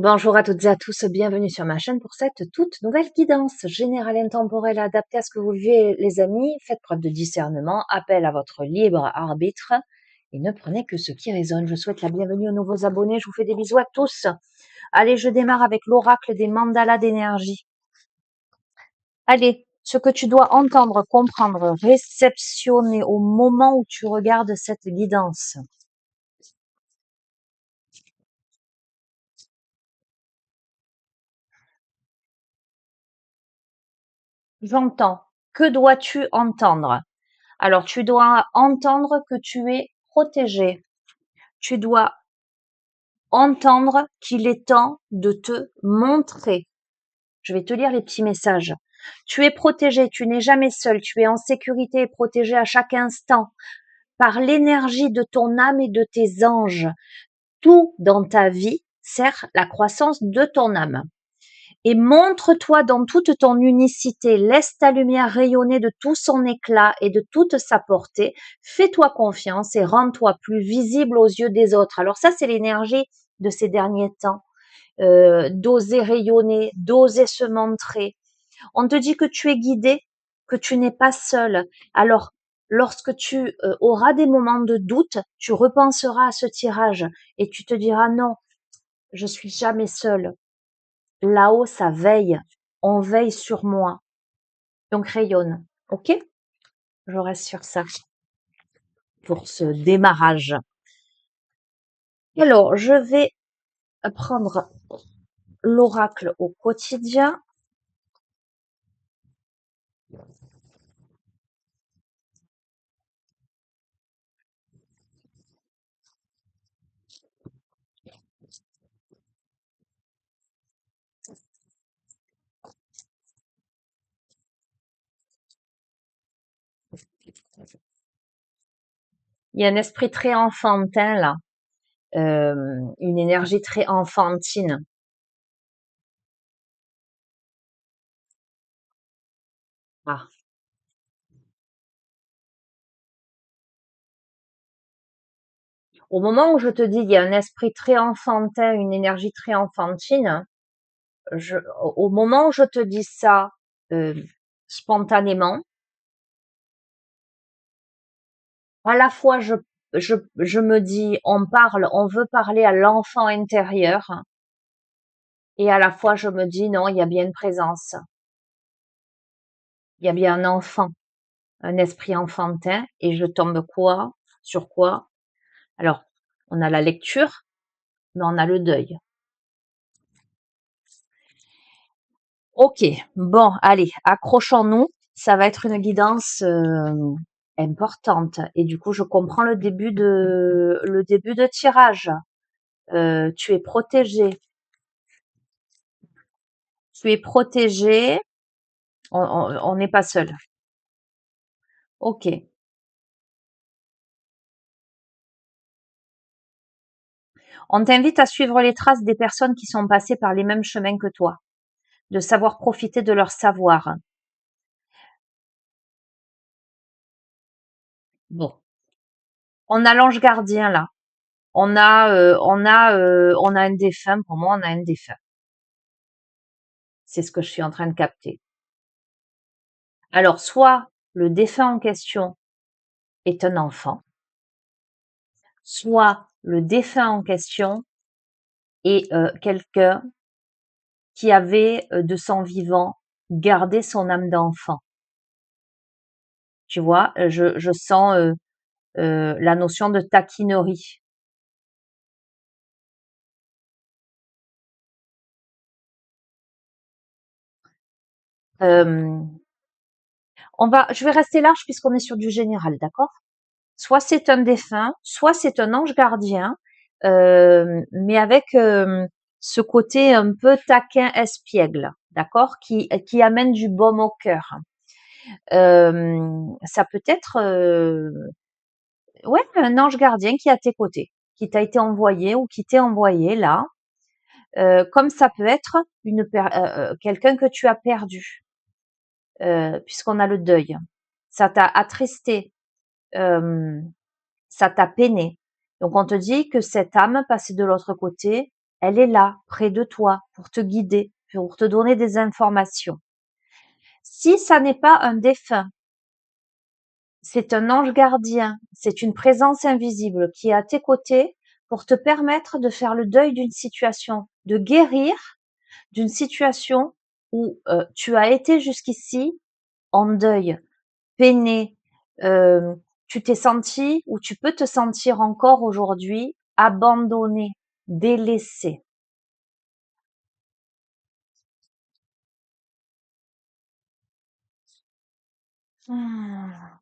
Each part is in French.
Bonjour à toutes et à tous, bienvenue sur ma chaîne pour cette toute nouvelle guidance générale intemporelle adaptée à ce que vous vivez les amis. Faites preuve de discernement, appel à votre libre arbitre et ne prenez que ce qui résonne. Je souhaite la bienvenue aux nouveaux abonnés, je vous fais des bisous à tous. Allez, je démarre avec l'oracle des mandalas d'énergie. Allez, ce que tu dois entendre, comprendre, réceptionner au moment où tu regardes cette guidance. J'entends. Que dois-tu entendre? Alors, tu dois entendre que tu es protégé. Tu dois entendre qu'il est temps de te montrer. Je vais te lire les petits messages. Tu es protégé, tu n'es jamais seul, tu es en sécurité et protégé à chaque instant par l'énergie de ton âme et de tes anges. Tout dans ta vie sert la croissance de ton âme. Et montre-toi dans toute ton unicité, laisse ta lumière rayonner de tout son éclat et de toute sa portée, fais-toi confiance et rends-toi plus visible aux yeux des autres. Alors ça, c'est l'énergie de ces derniers temps, d'oser rayonner, d'oser se montrer. On te dit que tu es guidé, que tu n'es pas seul. Alors, lorsque tu auras des moments de doute, tu repenseras à ce tirage et tu te diras non, je suis jamais seul. Là-haut, ça veille. On veille sur moi. Donc, rayonne. OK? Je reste sur ça pour ce démarrage. Alors, je vais prendre l'oracle au quotidien. Il y a un esprit très enfantin là, une énergie très enfantine. Ah. Au moment où je te dis il y a un esprit très enfantin, une énergie très enfantine, au moment où je te dis ça euh, spontanément, à la fois je me dis on veut parler à l'enfant intérieur, et à la fois je me dis non, il y a bien une présence, il y a bien un enfant, un esprit enfantin, et je tombe quoi? Sur quoi? Alors, on a la lecture, mais on a le deuil. Ok, bon, allez, accrochons-nous. Ça va être une guidance importante. Et du coup, je comprends le début de tirage. Tu es protégé. Tu es protégé. On n'est pas seul. Ok. On t'invite à suivre les traces des personnes qui sont passées par les mêmes chemins que toi, de savoir profiter de leur savoir. Bon, on a l'ange gardien là. On a un défunt. Pour moi, on a un défunt. C'est ce que je suis en train de capter. Alors, soit le défunt en question est un enfant, soit le défunt en question est quelqu'un qui avait de son vivant gardé son âme d'enfant. Tu vois, je sens la notion de taquinerie. Euh, je vais rester large puisqu'on est sur du général, d'accord? Soit c'est un défunt, soit c'est un ange gardien, mais avec ce côté un peu taquin espiègle, d'accord, qui amène du baume au cœur. Ça peut être ouais, un ange gardien qui est à tes côtés, qui t'a été envoyé ou qui t'est envoyé là, comme ça peut être quelqu'un que tu as perdu, puisqu'on a le deuil. Ça t'a attristé, ça t'a peiné. Donc on te dit que cette âme passée de l'autre côté elle est là, près de toi, pour te guider, pour te donner des informations. Si ça n'est pas un défunt, c'est un ange gardien, c'est une présence invisible qui est à tes côtés pour te permettre de faire le deuil d'une situation, de guérir d'une situation où tu as été jusqu'ici en deuil, peiné, euh, tu t'es senti ou tu peux te sentir encore aujourd'hui abandonné, délaissé. Ah,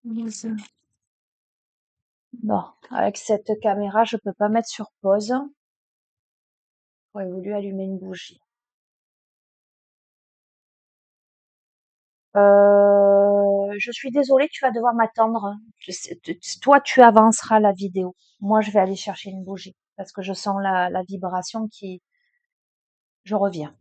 Lisa. Bon, avec cette caméra, je peux pas mettre sur pause. J'aurais voulu allumer une bougie. Je suis désolée, tu vas devoir m'attendre. Toi, tu avanceras la vidéo. Moi, je vais aller chercher une bougie parce que je sens la vibration qui... Je reviens.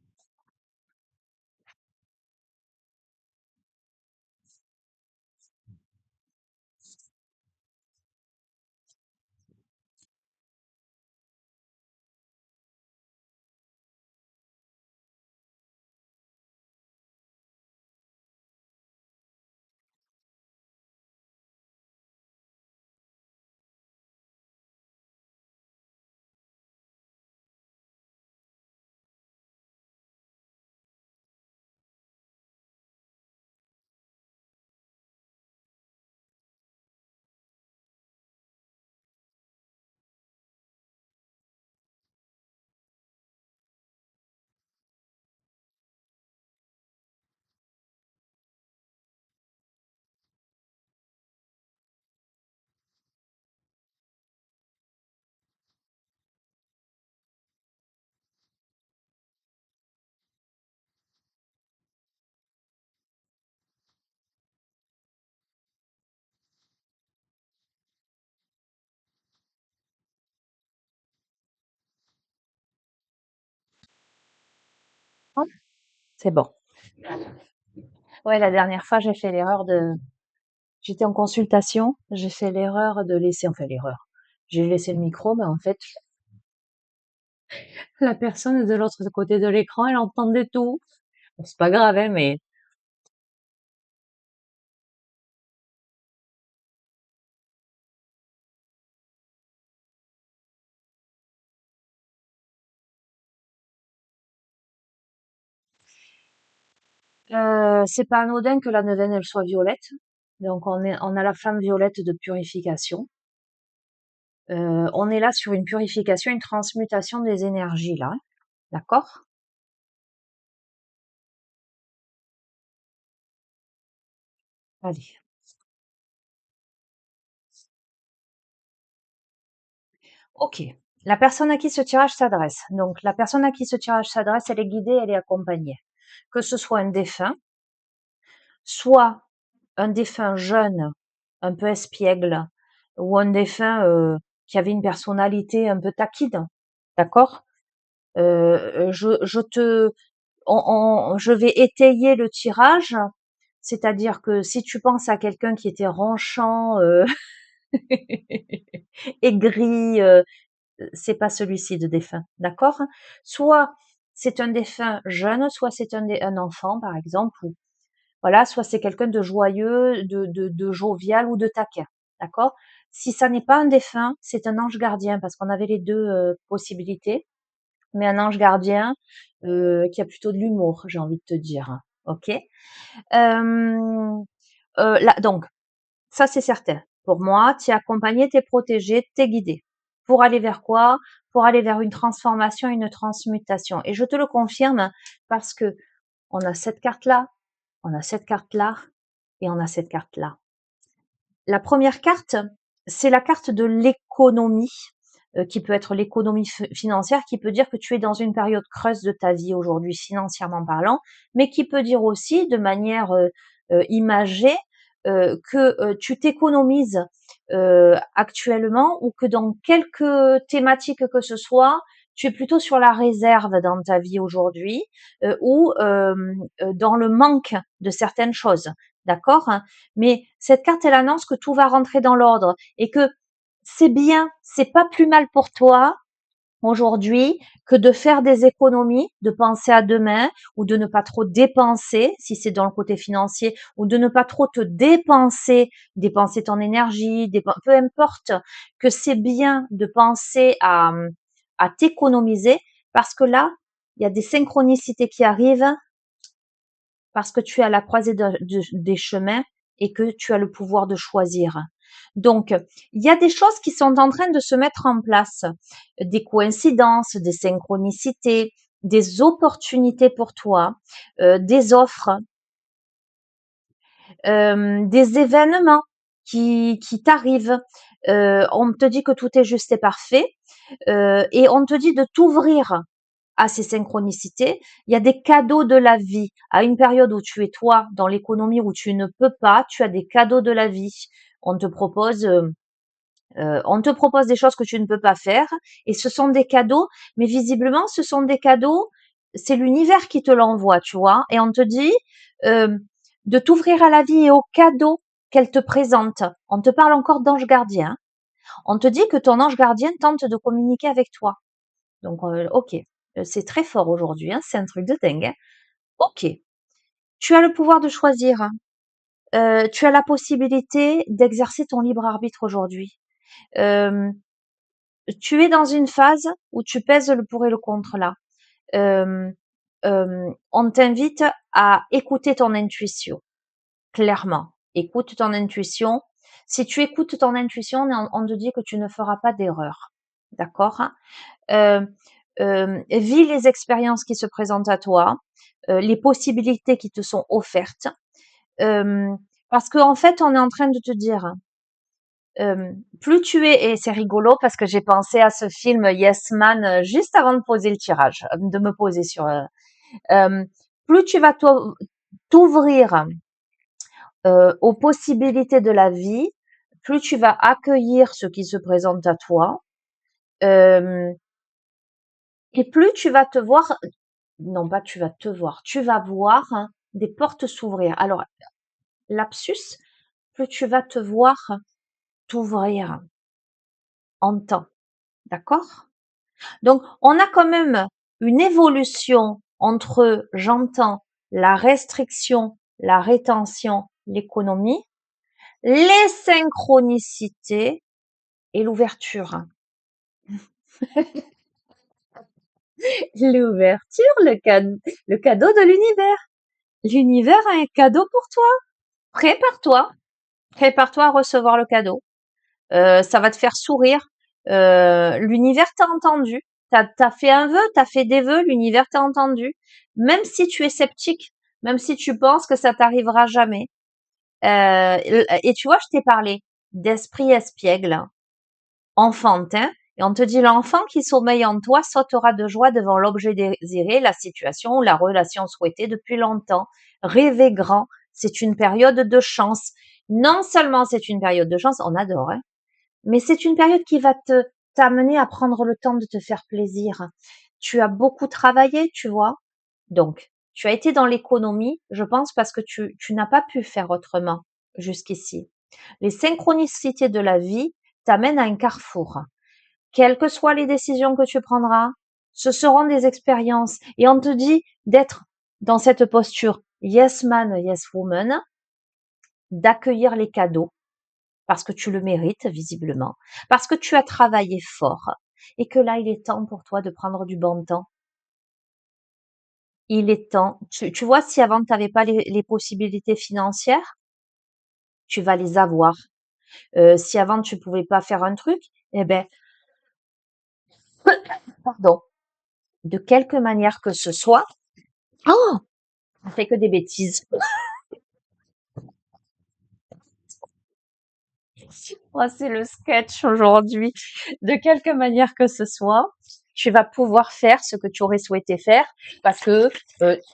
C'est bon. Ouais, la dernière fois, j'ai fait l'erreur de... J'étais en consultation, j'ai fait l'erreur de laisser... Enfin, l'erreur. J'ai laissé le micro, mais en fait, la personne de l'autre côté de l'écran, elle entendait tout. Bon, c'est pas grave, hein, mais c'est pas anodin que la neuvaine, elle soit violette. Donc, on a la flamme violette de purification. On est là sur une purification, une transmutation des énergies, là. D'accord? Allez. Ok. La personne à qui ce tirage s'adresse. Donc, la personne à qui ce tirage s'adresse, elle est guidée, elle est accompagnée. Que ce soit un défunt, soit un défunt jeune, un peu espiègle, ou un défunt qui avait une personnalité un peu taquine. D'accord? Je te, je vais étayer le tirage, c'est-à-dire que si tu penses à quelqu'un qui était ronchant, aigri, c'est pas celui-ci de défunt, d'accord? Soit c'est un défunt jeune, soit c'est un enfant, par exemple, ou voilà, soit c'est quelqu'un de joyeux, de jovial ou de taquin, d'accord? Si ça n'est pas un défunt, c'est un ange gardien, parce qu'on avait les deux possibilités, mais un ange gardien qui a plutôt de l'humour, j'ai envie de te dire, ok? Là, donc, ça c'est certain. Pour moi, t'es accompagné, t'es protégé, t'es guidé. Pour aller vers quoi? Pour aller vers une transformation, une transmutation. Et je te le confirme parce que on a cette carte-là, on a cette carte-là et on a cette carte-là. La première carte, c'est la carte de l'économie, qui peut être l'économie financière, qui peut dire que tu es dans une période creuse de ta vie aujourd'hui, financièrement parlant, mais qui peut dire aussi de manière imagée que tu t'économises actuellement ou que dans quelques thématiques que ce soit, tu es plutôt sur la réserve dans ta vie aujourd'hui ou dans le manque de certaines choses. d'accord? Mais cette carte, elle annonce que tout va rentrer dans l'ordre et que c'est bien, c'est pas plus mal pour toi aujourd'hui que de faire des économies, de penser à demain ou de ne pas trop dépenser si c'est dans le côté financier ou de ne pas trop te dépenser ton énergie, peu importe, que c'est bien de penser à t'économiser parce que là, il y a des synchronicités qui arrivent parce que tu es à la croisée des chemins et que tu as le pouvoir de choisir. Donc, il y a des choses qui sont en train de se mettre en place, des coïncidences, des synchronicités, des opportunités pour toi, des offres, des événements qui t'arrivent. On te dit que tout est juste et parfait et on te dit de t'ouvrir à ces synchronicités. Il y a des cadeaux de la vie. À une période où tu es toi dans l'économie où tu ne peux pas, tu as des cadeaux de la vie. On te propose, on te propose des choses que tu ne peux pas faire et ce sont des cadeaux, mais visiblement ce sont des cadeaux, c'est l'univers qui te l'envoie, tu vois, et on te dit euh, de t'ouvrir à la vie et aux cadeaux qu'elle te présente. On te parle encore d'ange gardien. On te dit que ton ange gardien tente de communiquer avec toi. Donc, ok, c'est très fort aujourd'hui, hein, c'est un truc de dingue. Hein. Ok, tu as le pouvoir de choisir. Hein. Tu as la possibilité d'exercer ton libre arbitre aujourd'hui. Euh, Tu es dans une phase où tu pèses le pour et le contre là. Euh, on t'invite à écouter ton intuition, clairement. Écoute ton intuition. Si tu écoutes ton intuition, on te dit que tu ne feras pas d'erreur. D'accord? euh, Vis les expériences qui se présentent à toi, les possibilités qui te sont offertes. Euh, Parce qu'en fait, on est en train de te dire, plus tu es, et c'est rigolo parce que j'ai pensé à ce film Yes Man juste avant de poser le tirage, de me poser sur, euh, plus tu vas t'ouvrir aux possibilités de la vie, plus tu vas accueillir ce qui se présente à toi, euh, et plus tu vas te voir, non pas tu vas te voir, tu vas voir hein, des portes s'ouvrir. Alors, lapsus, plus tu vas te voir t'ouvrir en temps, d'accord? Donc, on a quand même une évolution entre, j'entends, la restriction, la rétention, l'économie, les synchronicités et l'ouverture. L'ouverture, le cadeau de l'univers. L'univers a un cadeau pour toi. Prépare-toi. Prépare-toi à recevoir le cadeau. Ça va te faire sourire. L'univers t'a entendu. T'as fait un vœu, t'as fait des vœux, l'univers t'a entendu. Même si tu es sceptique, même si tu penses que ça t'arrivera jamais. Et tu vois, je t'ai parlé d'esprit espiègle, enfantin, et on te dit l'enfant qui sommeille en toi sautera de joie devant l'objet désiré, la situation ou la relation souhaitée depuis longtemps. Rêver grand, c'est une période de chance. Non seulement c'est une période de chance, on adore, hein, mais c'est une période qui va t'amener à prendre le temps de te faire plaisir. Tu as beaucoup travaillé, tu vois. Donc, tu as été dans l'économie, je pense, parce que tu n'as pas pu faire autrement jusqu'ici. Les synchronicités de la vie t'amènent à un carrefour. Quelles que soient les décisions que tu prendras, ce seront des expériences. Et on te dit d'être dans cette posture yes man, yes woman, d'accueillir les cadeaux parce que tu le mérites visiblement, parce que tu as travaillé fort et que là, il est temps pour toi de prendre du bon temps. Il est temps. Tu vois, si avant, tu n'avais pas les possibilités financières, tu vas les avoir. Si avant, tu pouvais pas faire un truc, eh ben, pardon, de quelque manière que ce soit, oh, on fait que des bêtises. Oh, c'est le sketch aujourd'hui. De quelque manière que ce soit, tu vas pouvoir faire ce que tu aurais souhaité faire parce que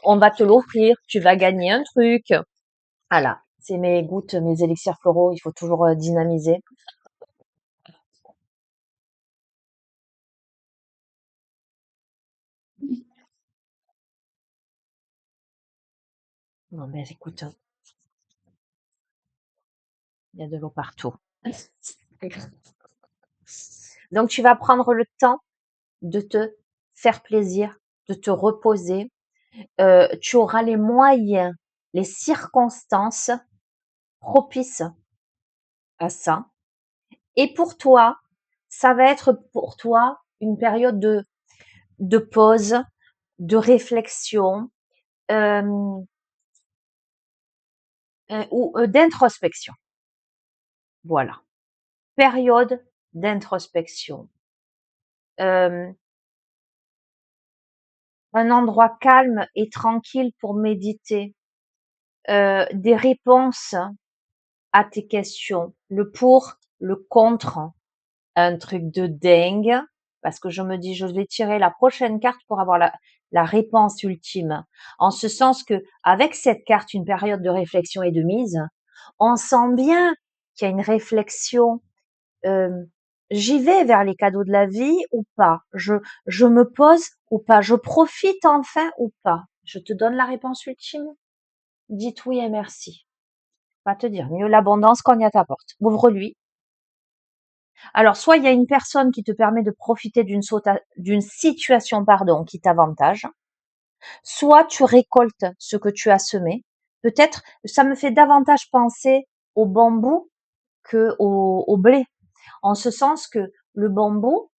on va te l'offrir, tu vas gagner un truc. Voilà, c'est mes gouttes, mes élixirs floraux, il faut toujours dynamiser. Non, mais écoute, Il y a de l'eau partout. Donc, tu vas prendre le temps de te faire plaisir, de te reposer. Tu auras les moyens, les circonstances propices à ça. Et pour toi, ça va être pour toi une période de pause, de réflexion ou d'introspection. Voilà. Période d'introspection. Un endroit calme et tranquille pour méditer. Des réponses à tes questions. Le pour, le contre. Un truc de dingue. Parce que je me dis, je vais tirer la prochaine carte pour avoir la réponse ultime. En ce sens que, avec cette carte, une période de réflexion et de mise, on sent bien qu'il y a une réflexion. J'y vais vers les cadeaux de la vie ou pas? Je me pose ou pas? Je profite enfin ou pas? Je te donne la réponse ultime. Dites oui et merci. Va te dire, mieux l'abondance cogne à ta porte. Ouvre-lui. Alors, soit il y a une personne qui te permet de profiter d'une situation, pardon, qui t'avantage, soit tu récoltes ce que tu as semé. Peut-être, ça me fait davantage penser au bambou que au blé. En ce sens que le bambou,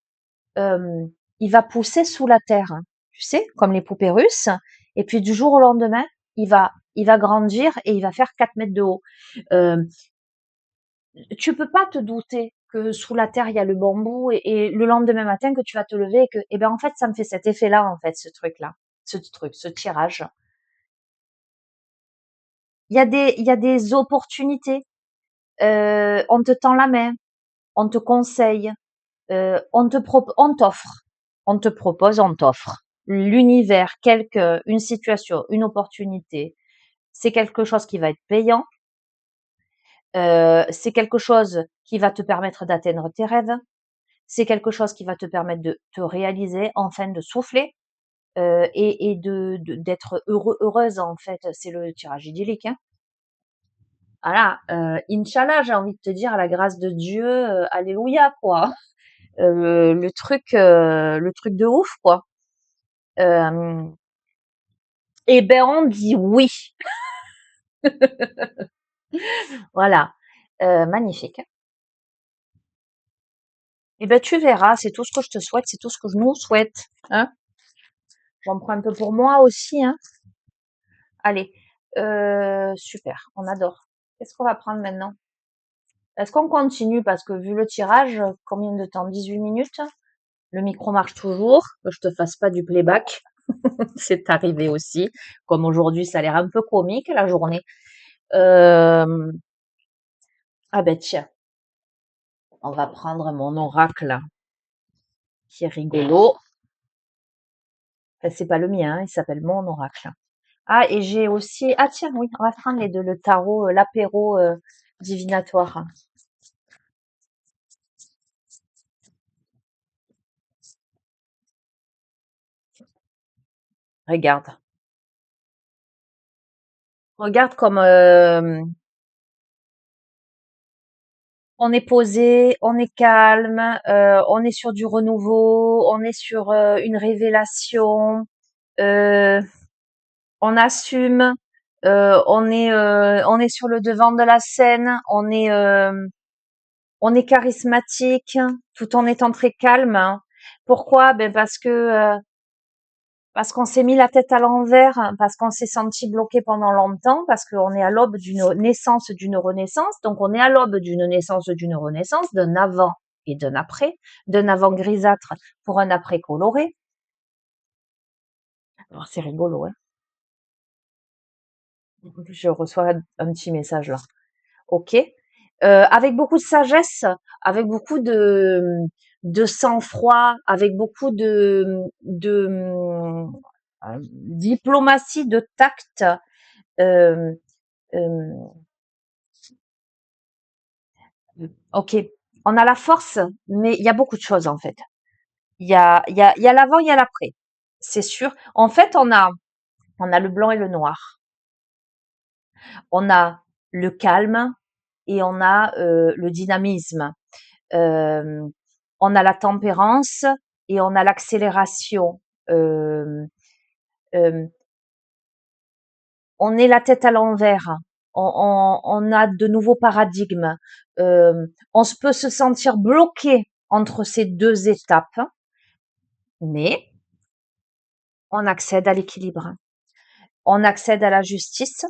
il va pousser sous la terre, hein, tu sais, comme les poupées russes. Et puis du jour au lendemain, il va grandir et il va faire 4 mètres de haut. Tu peux pas te douter que sous la terre il y a le bambou et le lendemain matin que tu vas te lever et que, eh ben en fait ça me fait cet effet-là en fait, ce tirage. Il y a des opportunités. On te tend la main, on te conseille, on t'offre, on te propose, on t'offre. L'univers, une situation, une opportunité, c'est quelque chose qui va être payant. C'est quelque chose qui va te permettre d'atteindre tes rêves. C'est quelque chose qui va te permettre de te réaliser, enfin de souffler et d'être heureuse en fait. C'est le tirage idyllique. Hein. Voilà, Inch'Allah, j'ai envie de te dire à la grâce de Dieu, alléluia quoi. Le truc de ouf quoi. Eh ben on dit oui. Voilà, magnifique. Eh ben tu verras, c'est tout ce que je te souhaite, c'est tout ce que je nous souhaite. Hein. J'en prends un peu pour moi aussi. Hein. Allez, super, on adore. Qu'est-ce qu'on va prendre maintenant? Est-ce qu'on continue? Parce que vu le tirage, combien de temps? 18 minutes? Le micro marche toujours, que je te fasse pas du playback. C'est arrivé aussi. Comme aujourd'hui, ça a l'air un peu comique la journée. Ah ben tiens, on va prendre mon oracle qui est rigolo. Enfin, c'est pas le mien, il s'appelle mon oracle. Ah, et j'ai aussi... Ah tiens, oui, on va prendre les deux, le tarot, l'apéro divinatoire. Regarde. Regarde comme on est posé, on est calme, on est sur du renouveau, on est sur une révélation, euh, on assume, on est sur le devant de la scène, on est charismatique, tout en étant très calme. Pourquoi? Ben parce qu'on s'est mis la tête à l'envers, parce qu'on s'est senti bloqué pendant longtemps, parce qu'on est à l'aube d'une naissance, d'une renaissance. Donc, on est à l'aube d'une naissance, d'une renaissance, d'un avant et d'un avant grisâtre pour un après coloré. Alors, c'est rigolo, hein. Je reçois un petit message là. Ok. Avec beaucoup de sagesse, avec beaucoup de sang-froid, avec beaucoup de diplomatie, de tact. Euh, euh, ok, on a la force, mais il y a beaucoup de choses en fait. Il y a l'avant, il y a l'après, c'est sûr. En fait, on a le blanc et le noir. On a le calme et on a le dynamisme. Euh, on a la tempérance et on a l'accélération. Euh, euh, on est la tête à l'envers. On a de nouveaux paradigmes. On peut se sentir bloqué entre ces deux étapes, mais on accède à l'équilibre. On accède à la justice,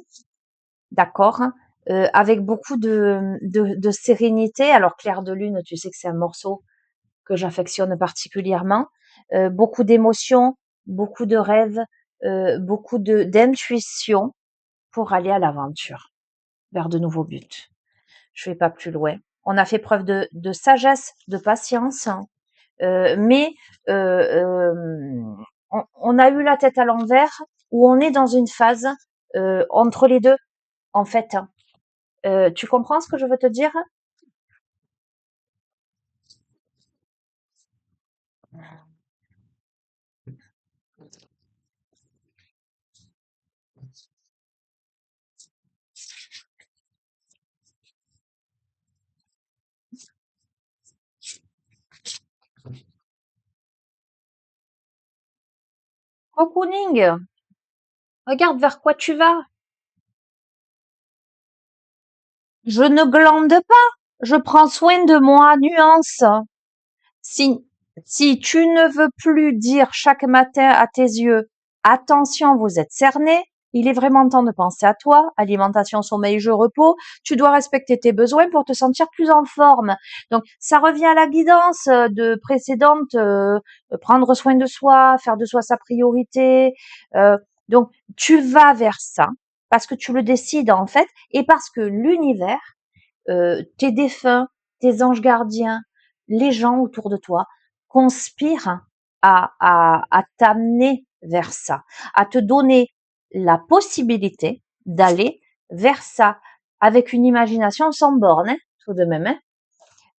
d'accord, avec beaucoup de sérénité. Alors, Clair de Lune, tu sais que c'est un morceau que j'affectionne particulièrement. Beaucoup d'émotions, beaucoup de rêves, beaucoup d'intuition pour aller à l'aventure, vers de nouveaux buts. Je vais pas plus loin. On a fait preuve de sagesse, de patience, hein, mais on a eu la tête à l'envers, où on est dans une phase entre les deux, en fait. Tu comprends ce que je veux te dire? Cocooning, regarde vers quoi tu vas. Je ne glande pas, je prends soin de moi, nuance. Si, si tu ne veux plus dire chaque matin à tes yeux, attention, vous êtes cerné, il est vraiment temps de penser à toi, alimentation, sommeil, jeu, repos, tu dois respecter tes besoins pour te sentir plus en forme. Donc, ça revient à la guidance de précédente, prendre soin de soi, faire de soi sa priorité. Euh, donc, tu vas vers ça parce que tu le décides en fait et parce que l'univers tes défunts, tes anges gardiens, les gens autour de toi conspirent à t'amener vers ça, à te donner la possibilité d'aller vers ça avec une imagination sans borne, hein, tout de même.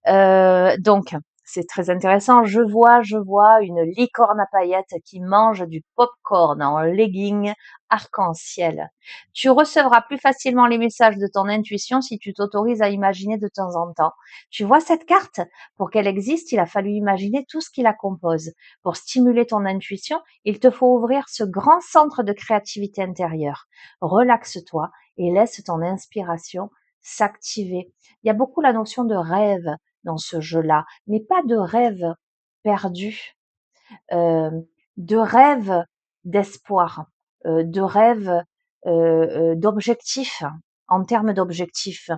Hein. Donc, c'est très intéressant. Je vois une licorne à paillettes qui mange du pop-corn en legging arc-en-ciel. Tu recevras plus facilement les messages de ton intuition si tu t'autorises à imaginer de temps en temps. Tu vois cette carte? Pour qu'elle existe, il a fallu imaginer tout ce qui la compose. Pour stimuler ton intuition, il te faut ouvrir ce grand centre de créativité intérieure. Relaxe-toi et laisse ton inspiration s'activer. Il y a beaucoup la notion de rêve dans ce jeu-là, mais pas de rêve perdu, euh, de rêve d'espoir, de rêve d'objectif, en termes d'objectif.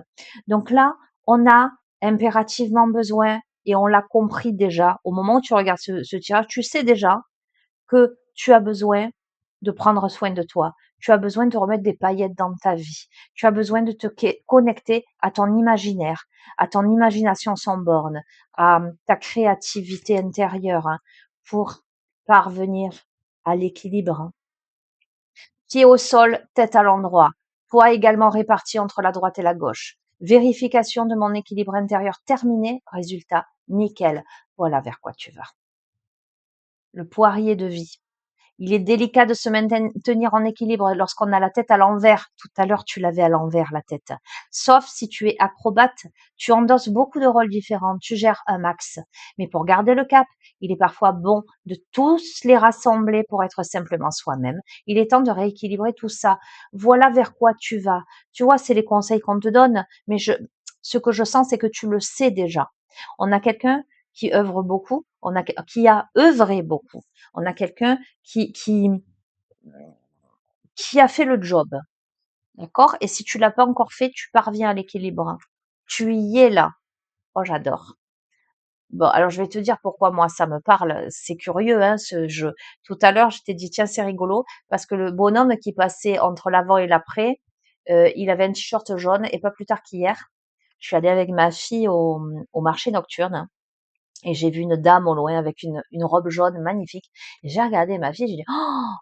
Donc là, on a impérativement besoin, et on l'a compris déjà, au moment où tu regardes ce tirage, tu sais déjà que tu as besoin de prendre soin de toi. Tu as besoin de remettre des paillettes dans ta vie. Tu as besoin de te connecter à ton imaginaire, à ton imagination sans borne, à ta créativité intérieure hein, pour parvenir à l'équilibre. Pied au sol, tête à l'endroit. Poids également réparti entre la droite et la gauche. Vérification de mon équilibre intérieur terminé. Résultat, nickel. Voilà vers quoi tu vas. Le poirier de vie. Il est délicat de se maintenir en équilibre lorsqu'on a la tête à l'envers. Tout à l'heure, tu l'avais à l'envers, la tête. Sauf si tu es acrobate, tu endosses beaucoup de rôles différents, tu gères un max. Mais pour garder le cap, il est parfois bon de tous les rassembler pour être simplement soi-même. Il est temps de rééquilibrer tout ça. Voilà vers quoi tu vas. Tu vois, c'est les conseils qu'on te donne, mais ce que je sens, c'est que tu le sais déjà. On a quelqu'un qui œuvre beaucoup, qui a œuvré beaucoup. On a quelqu'un qui a fait le job, d'accord? Et si tu l'as pas encore fait, tu parviens à l'équilibre. Tu y es là. Oh, j'adore. Bon, alors je vais te dire pourquoi moi ça me parle. C'est curieux, hein, ce jeu. Tout à l'heure, je t'ai dit, tiens, c'est rigolo, parce que le bonhomme qui passait entre l'avant et l'après, il avait un t-shirt jaune, et pas plus tard qu'hier, je suis allée avec ma fille au marché nocturne. Et j'ai vu une dame au loin avec une robe jaune magnifique. Et j'ai regardé ma fille, j'ai dit,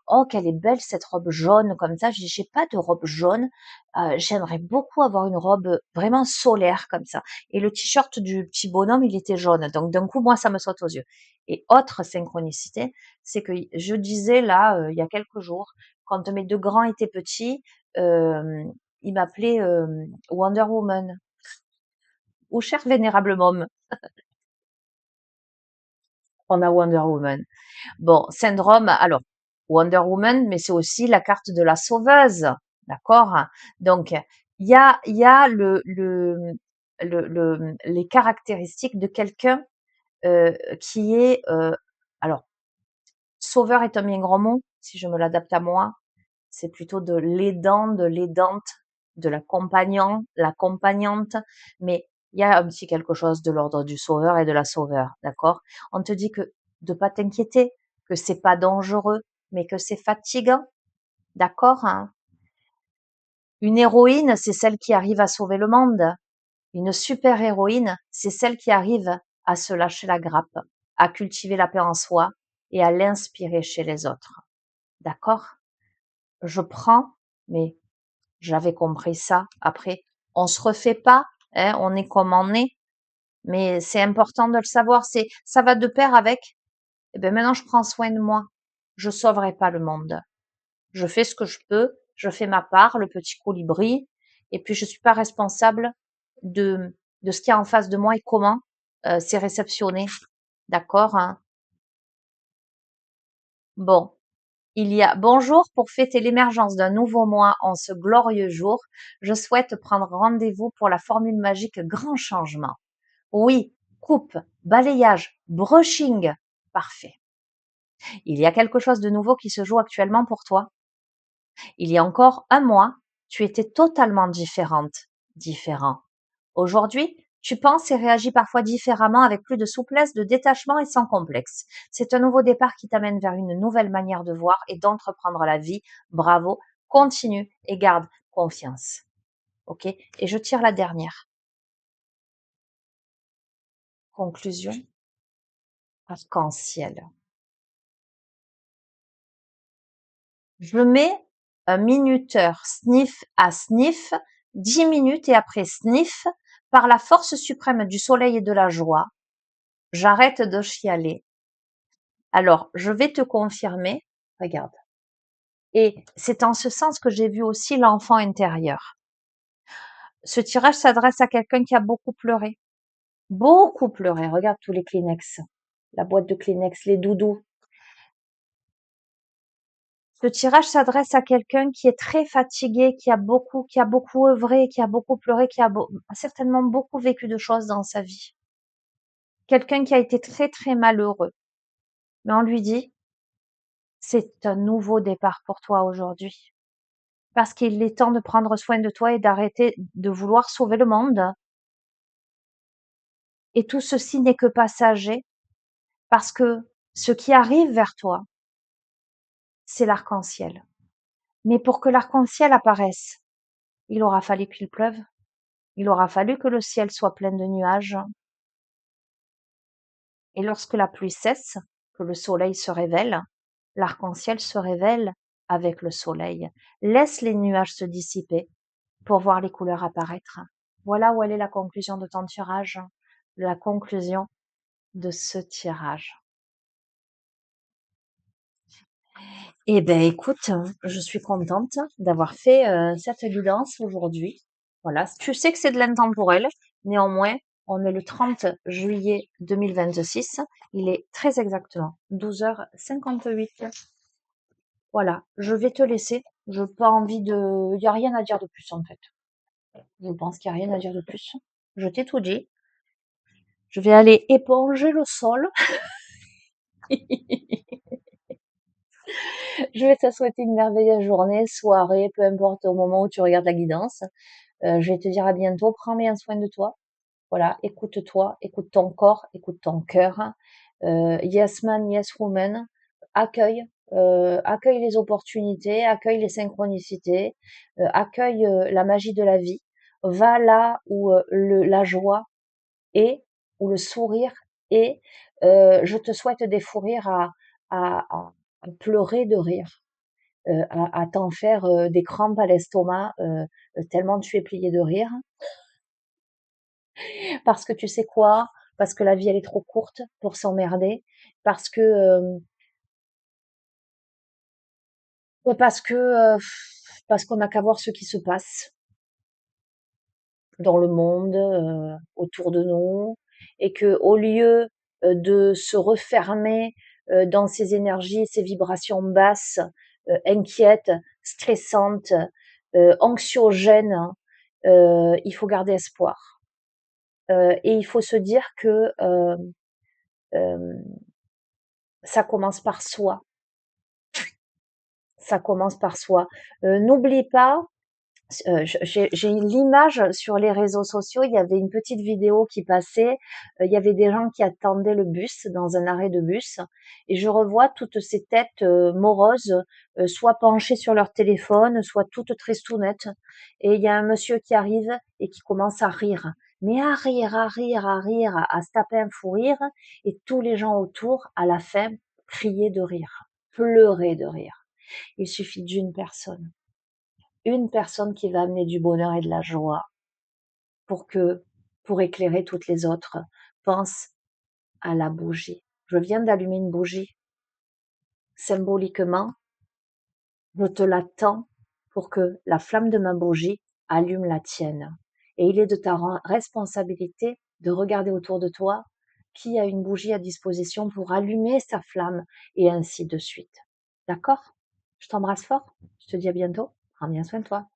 oh, qu'elle est belle cette robe jaune comme ça. J'ai dit, j'ai pas de robe jaune. J'aimerais beaucoup avoir une robe vraiment solaire comme ça. Et le t-shirt du petit bonhomme, il était jaune. Donc d'un coup, moi, ça me saute aux yeux. Et autre synchronicité, c'est que je disais là, il y a quelques jours, quand mes deux grands étaient petits, ils m'appelaient Wonder Woman. ou cher vénérable môme, on a Wonder Woman. Bon, syndrome, alors, Wonder Woman, mais c'est aussi la carte de la sauveuse, d'accord? Donc, il y a les caractéristiques de quelqu'un qui est, alors, sauveur est un bien grand mot, si je me l'adapte à moi, c'est plutôt de l'aidant, de l'aidante, de l'accompagnant, l'accompagnante, mais il y a un petit quelque chose de l'ordre du sauveur et de la sauveur, d'accord? On te dit que de pas t'inquiéter, que c'est pas dangereux, mais que c'est fatigant, d'accord, hein? Une héroïne, c'est celle qui arrive à sauver le monde. Une super héroïne, c'est celle qui arrive à se lâcher la grappe, à cultiver la paix en soi et à l'inspirer chez les autres. D'accord? Je prends, mais j'avais compris ça. Après, on se refait pas, hein, on est comme on est, mais c'est important de le savoir. Ça va de pair avec, eh ben maintenant je prends soin de moi. Je sauverai pas le monde. Je fais ce que je peux, je fais ma part, le petit colibri, et puis je suis pas responsable de, de ce qu'il y a en face de moi et comment c'est réceptionné. D'accord, hein? Bon. Il y a bonjour pour fêter l'émergence d'un nouveau mois en ce glorieux jour. Je souhaite prendre rendez-vous pour la formule magique grand changement. Oui, coupe, balayage, brushing. Parfait. Il y a quelque chose de nouveau qui se joue actuellement pour toi. Il y a encore un mois, tu étais totalement différente, différent. Aujourd'hui, tu penses et réagis parfois différemment avec plus de souplesse, de détachement et sans complexe. C'est un nouveau départ qui t'amène vers une nouvelle manière de voir et d'entreprendre la vie. Bravo, continue et garde confiance. Ok? Et je tire la dernière conclusion. Arc-en-ciel. Je mets un minuteur sniff à sniff, 10 minutes et après sniff, par la force suprême du soleil et de la joie, j'arrête de chialer. Alors, je vais te confirmer, regarde. Et c'est en ce sens que j'ai vu aussi l'enfant intérieur. Ce tirage s'adresse à quelqu'un qui a beaucoup pleuré. Beaucoup pleuré. Regarde tous les Kleenex. La boîte de Kleenex, les doudous. Ce tirage s'adresse à quelqu'un qui est très fatigué, qui a beaucoup œuvré, qui a beaucoup pleuré, a certainement beaucoup vécu de choses dans sa vie. Quelqu'un qui a été très très malheureux. Mais on lui dit, c'est un nouveau départ pour toi aujourd'hui. Parce qu'il est temps de prendre soin de toi et d'arrêter de vouloir sauver le monde. Et tout ceci n'est que passager, parce que ce qui arrive vers toi, c'est l'arc-en-ciel. Mais pour que l'arc-en-ciel apparaisse, il aura fallu qu'il pleuve, il aura fallu que le ciel soit plein de nuages. Et lorsque la pluie cesse, que le soleil se révèle, l'arc-en-ciel se révèle avec le soleil. Laisse les nuages se dissiper pour voir les couleurs apparaître. Voilà où elle est la conclusion de ton tirage, la conclusion de ce tirage. Eh ben, écoute, je suis contente d'avoir fait cette guidance aujourd'hui. Voilà, tu sais que c'est de l'intemporel. Néanmoins, on est le 30 juillet 2026. Il est très exactement 12h58. Voilà, je vais te laisser. Je n'ai pas envie de... Il n'y a rien à dire de plus en fait. Je pense qu'il n'y a rien à dire de plus. Je t'ai tout dit. Je vais aller éponger le sol. Je vais te souhaiter une merveilleuse journée, soirée, peu importe au moment où tu regardes la guidance. Je vais te dire à bientôt. Prends bien soin de toi. Voilà, écoute-toi, écoute ton corps, écoute ton cœur. Yes man, yes woman. Accueille, accueille les opportunités, accueille les synchronicités, accueille la magie de la vie. Va là où la joie est, où le sourire est. Je te souhaite des fous rires à pleurer de rire. À t'en faire des crampes à l'estomac tellement tu es plié de rire. Parce que tu sais quoi? Parce que la vie elle est trop courte pour s'emmerder. Parce que parce que parce qu'on n'a qu'à voir ce qui se passe. dans le monde, autour de nous, et que au lieu de se refermer dans ces énergies, ces vibrations basses, inquiètes, stressantes, anxiogènes, il faut garder espoir. Et il faut se dire que euh, ça commence par soi. Ça commence par soi. N'oublie pas, j'ai l'image sur les réseaux sociaux, il y avait une petite vidéo qui passait, il y avait des gens qui attendaient le bus dans un arrêt de bus, et je revois toutes ces têtes moroses, soit penchées sur leur téléphone, soit toutes tristounettes, et il y a un monsieur qui arrive et qui commence à rire, mais à rire, à rire, à rire, à se taper un fou rire, et tous les gens autour, à la fin, criaient de rire, pleuraient de rire. Il suffit d'une personne, une personne qui va amener du bonheur et de la joie pour éclairer toutes les autres. Pense à la bougie. Je viens d'allumer une bougie. Symboliquement, je te l'attends pour que la flamme de ma bougie allume la tienne. Et il est de ta responsabilité de regarder autour de toi qui a une bougie à disposition pour allumer sa flamme, et ainsi de suite. D'accord? Je t'embrasse fort. Je te dis à bientôt. Prends bien soin de toi.